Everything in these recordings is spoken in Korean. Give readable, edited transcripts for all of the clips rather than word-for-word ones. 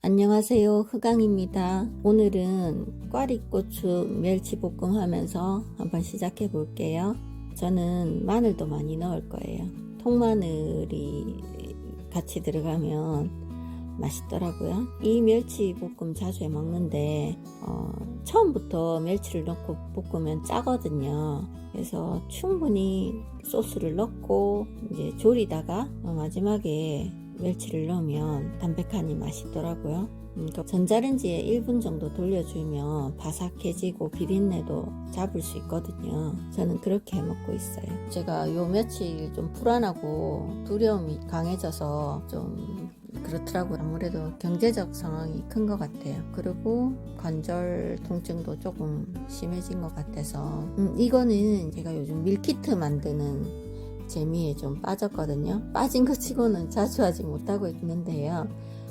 안녕하세요, 흑강입니다. 오늘은 꽈리고추 멸치볶음 하면서 한번 시작해 볼게요. 저는 마늘도 많이 넣을 거예요. 통마늘이 같이 들어가면 맛있더라고요. 이 멸치볶음 자주 해 먹는데 처음부터 멸치를 넣고 볶으면 짜거든요. 그래서 충분히 소스를 넣고 이제 졸이다가 마지막에 멸치를 넣으면 담백하니 맛있더라고요. 전자레인지에 1분 정도 돌려주면 바삭해지고 비린내도 잡을 수 있거든요. 저는 그렇게 해 먹고 있어요. 제가 요 며칠 좀 불안하고 두려움이 강해져서 좀 그렇더라고요. 아무래도 경제적 상황이 큰 것 같아요. 그리고 관절 통증도 조금 심해진 것 같아서 이거는 제가 요즘 밀키트 만드는 재미에 좀 빠졌거든요. 빠진 것 치고는 자주 하지 못하고 있는데요.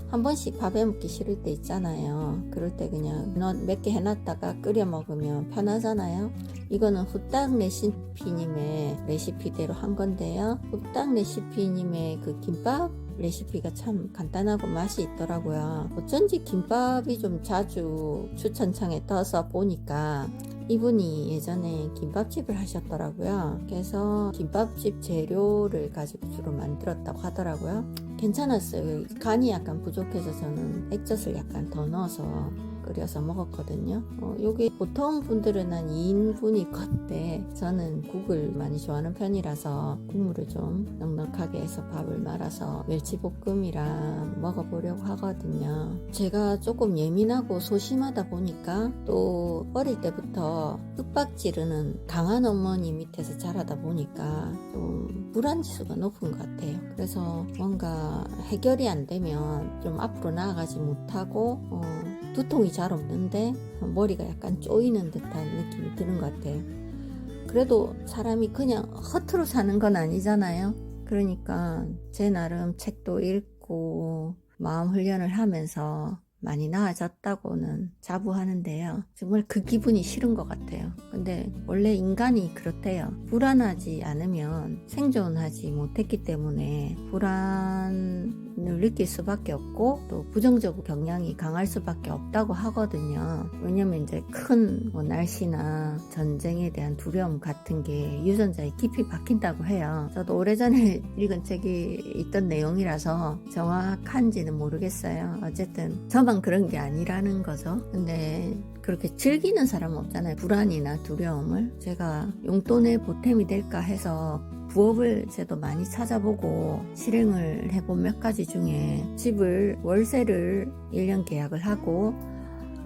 한 번씩 밥에 먹기 싫을 때 있잖아요. 그럴 때 그냥 몇 개 해놨다가 끓여 먹으면 편하잖아요. 이거는 후딱 레시피님의 레시피대로 한 건데요. 후딱 레시피님의 그 김밥 레시피가 참 간단하고 맛이 있더라고요. 어쩐지 김밥이 좀 자주 추천창에 떠서 보니까 이분이 예전에 김밥집을 하셨더라고요. 그래서 김밥집 재료를 가지고 주로 만들었다고 하더라고요. 괜찮았어요. 간이 약간 부족해서 저는 액젓을 약간 더 넣어서 끓여서 먹었거든요. 요게 보통 분들은 한 2인분일 건데 저는 국을 많이 좋아하는 편이라서 국물을 좀 넉넉하게 해서 밥을 말아서 멸치볶음이랑 먹어보려고 하거든요. 제가 조금 예민하고 소심하다 보니까 또 어릴 때부터 윽박지르는 강한 어머니 밑에서 자라다 보니까 좀 불안지수가 높은 것 같아요. 그래서 뭔가 해결이 안 되면 좀 앞으로 나아가지 못하고 두통이 잘 없는데 머리가 약간 쪼이는 듯한 느낌이 드는 것 같아요. 그래도 사람이 그냥 허투루 사는 건 아니잖아요. 그러니까 제 나름 책도 읽고 마음 훈련을 하면서 많이 나아졌다고는 자부하는데요. 정말 그 기분이 싫은 것 같아요. 근데 원래 인간이 그렇대요. 불안하지 않으면 생존하지 못했기 때문에 불안을 느낄 수밖에 없고 또 부정적 경향이 강할 수밖에 없다고 하거든요. 왜냐면 이제 큰 날씨나 전쟁에 대한 두려움 같은 게 유전자에 깊이 박힌다고 해요. 저도 오래전에 읽은 책이 있던 내용이라서 정확한지는 모르겠어요. 어쨌든 저만 그런 게 아니라는 거죠. 근데 그렇게 즐기는 사람은 없잖아요. 불안이나 두려움을. 제가 용돈의 보탬이 될까 해서 부업을 저도 많이 찾아보고 실행을 해본 몇 가지 중에 집을 월세를 1년 계약을 하고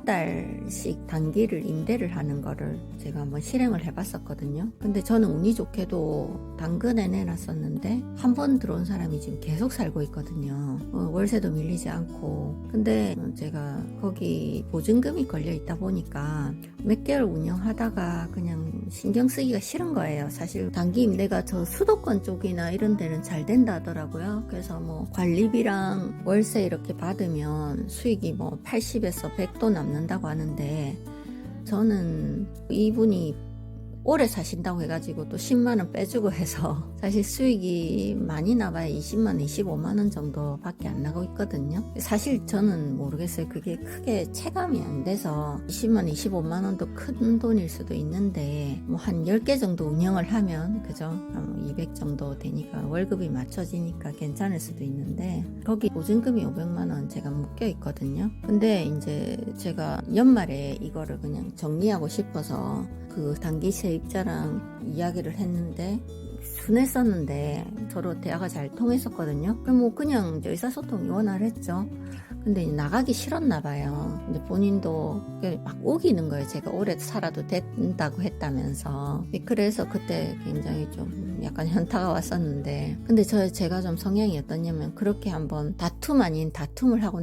달씩 단기를 임대를 하는 거를 제가 한번 실행을 해봤었거든요. 근데 저는 운이 좋게도 당근에 내놨었는데 한 번 들어온 사람이 지금 계속 살고 있거든요. 월세도 밀리지 않고. 근데 제가 거기 보증금이 걸려 있다 보니까 몇 개월 운영하다가 그냥 신경 쓰기가 싫은 거예요. 사실 단기 임대가 저 수도권 쪽이나 이런 데는 잘 된다 하더라고요. 그래서 뭐 관리비랑 월세 이렇게 받으면 수익이 뭐 80에서 100도 남는다고 하는데 저는 이분이 오래 사신다고 해가지고 또 10만원 빼주고 해서 사실 수익이 많이 나봐야 20만원, 25만원 정도 밖에 안 나고 있거든요. 사실 저는 모르겠어요. 그게 크게 체감이 안 돼서 20만원, 25만원도 큰 돈일 수도 있는데 뭐 한 10개 정도 운영을 하면 그죠? 200 정도 되니까 월급이 맞춰지니까 괜찮을 수도 있는데 거기 보증금이 500만원 제가 묶여 있거든요. 근데 이제 제가 연말에 이거를 그냥 정리하고 싶어서 그 단기 세입자랑 이야기를 했는데 순했었는데 서로 대화가 잘 통했었거든요. 그럼 뭐 그냥 의사소통이 원활했죠. 근데 나가기 싫었나 봐요. 근데 본인도 막 우기는 거예요. 제가 오래 살아도 된다고 했다면서. 그래서 그때 굉장히 좀 약간 현타가 왔었는데 근데 제가 좀 성향이 어떠냐면 그렇게 한번 다툼 아닌 다툼을 하고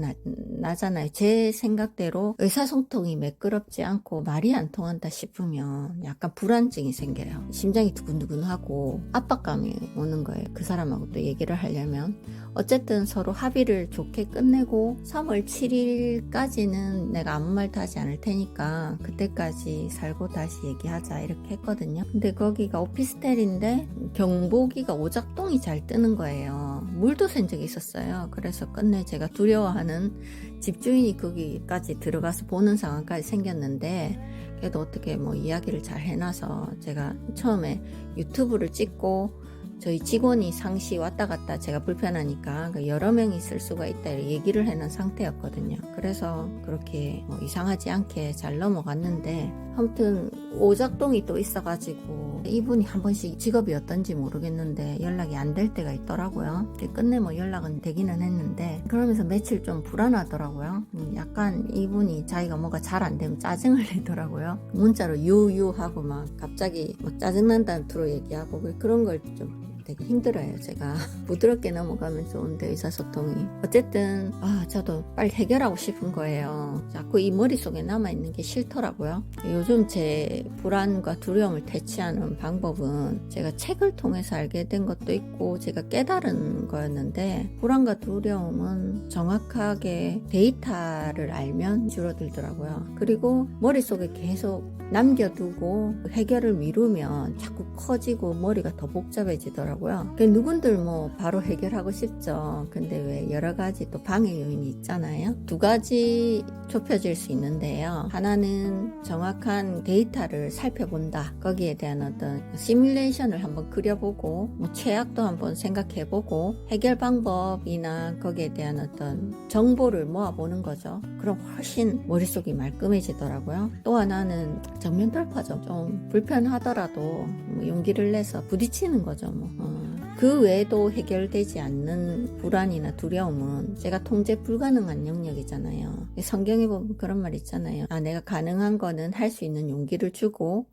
나잖아요. 제 생각대로 의사소통이 매끄럽지 않고 말이 안 통한다 싶으면 약간 불안증이 생겨요. 심장이 두근두근하고 압박감이 오는 거예요. 그 사람하고 또 얘기를 하려면. 어쨌든 서로 합의를 좋게 끝내고 3월 7일까지는 내가 아무 말도 하지 않을 테니까 그때까지 살고 다시 얘기하자 이렇게 했거든요. 근데 거기가 오피스텔인데 경보기가 오작동이 잘 뜨는 거예요. 물도 샌 적이 있었어요. 그래서 끝내 제가 두려워하는 집주인이 거기까지 들어가서 보는 상황까지 생겼는데, 그래도 어떻게 뭐 이야기를 잘 해놔서 제가 처음에 유튜브를 찍고 저희 직원이 상시 왔다 갔다 제가 불편하니까 여러 명이 있을 수가 있다 얘기를 해놓은 상태였거든요. 그래서 그렇게 뭐 이상하지 않게 잘 넘어갔는데, 아무튼 오작동이 또 있어가지고 이분이 한 번씩 직업이 어떤지 모르겠는데 연락이 안 될 때가 있더라고요. 끝내 뭐 연락은 되기는 했는데, 그러면서 며칠 좀 불안하더라고요. 약간 이분이 자기가 뭐가 잘 안 되면 짜증을 내더라고요. 문자로 유유하고 막 갑자기 막 짜증난다는 투로 얘기하고 그런 걸 좀 되게 힘들어요. 제가 부드럽게 넘어가면 좋은데, 의사소통이. 어쨌든 저도 빨리 해결하고 싶은 거예요. 자꾸 이 머릿속에 남아있는 게 싫더라고요. 요즘 제 불안과 두려움을 대체하는 방법은 제가 책을 통해서 알게 된 것도 있고 제가 깨달은 거였는데, 불안과 두려움은 정확하게 데이터를 알면 줄어들더라고요. 그리고 머릿속에 계속 남겨두고 해결을 미루면 자꾸 커지고 머리가 더 복잡해지더라고요. 누군들 뭐 바로 해결하고 싶죠. 근데 왜 여러 가지 또 방해 요인이 있잖아요. 두 가지 좁혀질 수 있는데요. 하나는 정확한 데이터를 살펴본다. 거기에 대한 어떤 시뮬레이션을 한번 그려보고 뭐 최악도 한번 생각해보고 해결 방법이나 거기에 대한 어떤 정보를 모아보는 거죠. 그럼 훨씬 머릿속이 말끔해지더라고요. 또 하나는 정면 돌파죠. 좀 불편하더라도 뭐 용기를 내서 부딪히는 거죠. 그 외에도 해결되지 않는 불안이나 두려움은 제가 통제 불가능한 영역이잖아요. 성경에 보면 그런 말 있잖아요. 내가 가능한 거는 할 수 있는 용기를 주고,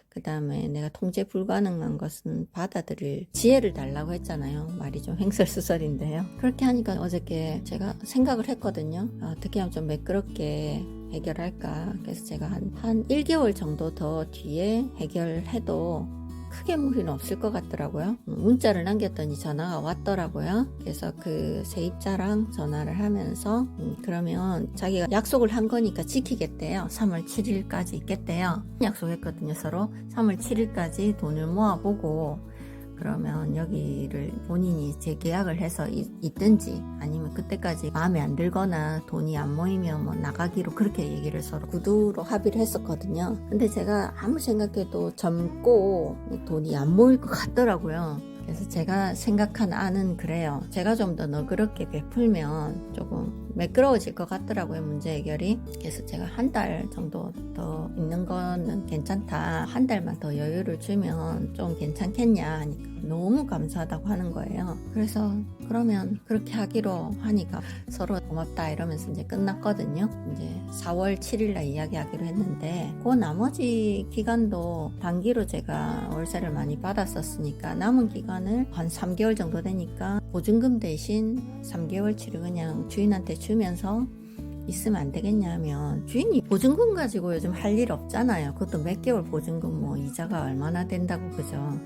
그 다음에 내가 통제 불가능한 것은 받아들일 지혜를 달라고 했잖아요. 말이 좀 횡설수설인데요. 그렇게 하니까 어저께 제가 생각을 했거든요. 어떻게 하면 좀 매끄럽게 해결할까. 그래서 제가 한 1개월 정도 더 뒤에 해결해도 크게 무리는 없을 것 같더라고요. 문자를 남겼더니 전화가 왔더라고요. 그래서 그 세입자랑 전화를 하면서 그러면 자기가 약속을 한 거니까 지키겠대요. 3월 7일까지 있겠대요. 약속했거든요. 서로 3월 7일까지 돈을 모아보고, 그러면 여기를 본인이 재계약을 해서 있든지 아니면 그때까지 마음에 안 들거나 돈이 안 모이면 뭐 나가기로, 그렇게 얘기를 서로 구두로 합의를 했었거든요. 근데 제가 아무 생각해도 젊고 돈이 안 모일 것 같더라고요. 그래서 제가 생각한 안은 그래요. 제가 좀 더 너그럽게 베풀면 조금 매끄러워질 것 같더라고요, 문제 해결이. 그래서 제가 한 달 정도 더 있는 거는 괜찮다. 한 달만 더 여유를 주면 좀 괜찮겠냐 하니까 너무 감사하다고 하는 거예요. 그래서 그러면 그렇게 하기로 하니까 서로 고맙다 이러면서 이제 끝났거든요. 이제 4월 7일날 이야기하기로 했는데, 그 나머지 기간도 단기로 제가 월세를 많이 받았었으니까 남은 기간을 한 3개월 정도 되니까 보증금 대신 3개월치를 그냥 주인한테 주면서 있으면 안 되겠냐 하면, 주인이 보증금 가지고 요즘 할 일 없잖아요. 그것도 몇 개월 보증금 뭐 이자가 얼마나 된다고, 그죠?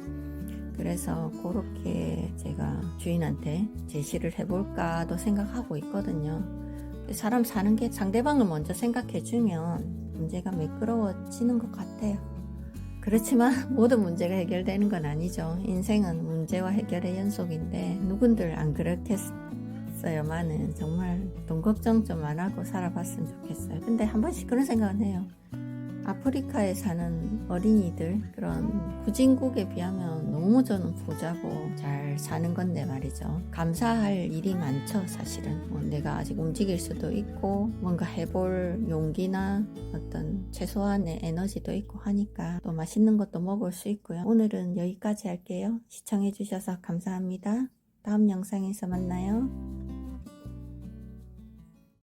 그래서 그렇게 제가 주인한테 제시를 해볼까도 생각하고 있거든요. 사람 사는 게 상대방을 먼저 생각해주면 문제가 매끄러워지는 것 같아요. 그렇지만 모든 문제가 해결되는 건 아니죠. 인생은 문제와 해결의 연속인데 누군들 안 그렇겠어요만은 정말 돈 걱정 좀 안 하고 살아봤으면 좋겠어요. 근데 한 번씩 그런 생각은 해요. 아프리카에 사는 어린이들, 그런 후진국에 비하면 너무 저는 부자고 잘 사는 건데 말이죠. 감사할 일이 많죠, 사실은. 내가 아직 움직일 수도 있고 뭔가 해볼 용기나 어떤 최소한의 에너지도 있고 하니까 또 맛있는 것도 먹을 수 있고요. 오늘은 여기까지 할게요. 시청해 주셔서 감사합니다. 다음 영상에서 만나요.